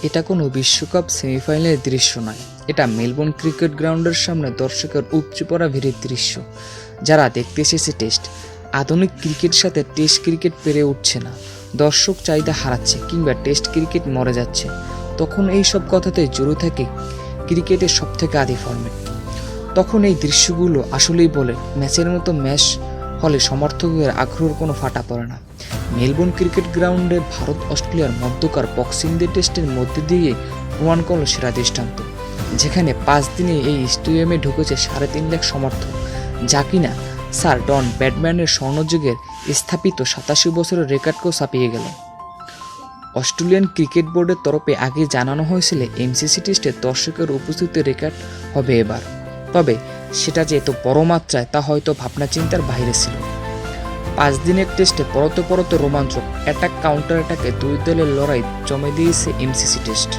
এটা কোনো বিশ্বকাপ সেমিফাইনালের দৃশ্য নয়, এটা মেলবোর্ন ক্রিকেট গ্রাউন্ডের সামনে দর্শকের উপচে পড়া ভিড়ের দৃশ্য। যারা দেখতে এসেছে টেস্ট, আধুনিক ক্রিকেটের সাথে টেস্ট ক্রিকেট পেরে উঠছে না, দর্শক চাহিদা হারাচ্ছে কিংবা টেস্ট ক্রিকেট মরে যাচ্ছে, তখন এই সব কথাতে জড়িয়ে থাকে ক্রিকেটের সবথেকে আদি ফরম্যাট। তখন এই দৃশ্যগুলো আসলেই বলে ম্যাচের মতো ম্যাচ হলে সমর্থকদের আগ্রহের কোনো ফাটা পড়ে না। মেলবোর্ন ক্রিকেট গ্রাউন্ডে ভারত অস্ট্রেলিয়ার মধ্যকার বক্সিং ডে টেস্টের মধ্যে দিয়ে প্রমাণ করল সেরা দৃষ্টান্ত, যেখানে 5 দিনে এই স্টেডিয়ামে ঢুকেছে 3.5 লাখ সমর্থক, যা কিনা স্যার ডন ব্র্যাডম্যানের স্বর্ণযুগের স্থাপিত 87 বছরের রেকর্ডকেও ছাপিয়ে গেল। অস্ট্রেলিয়ান ক্রিকেট বোর্ডের তরফে আগে জানানো হয়েছিল এমসিসি টেস্টে দর্শকের উপস্থিতির রেকর্ড হবে এবার, তবে সেটা যে এত বড় মাত্রায় তা হয়তো ভাবনা চিন্তার বাইরে ছিল। 5 দিনের টেস্টে পরতে রোমাঞ্চক, অ্যাটাক কাউন্টার অ্যাটাকে দুই দলের লড়াই জমে দিয়েছে এমসিসি টেস্ট।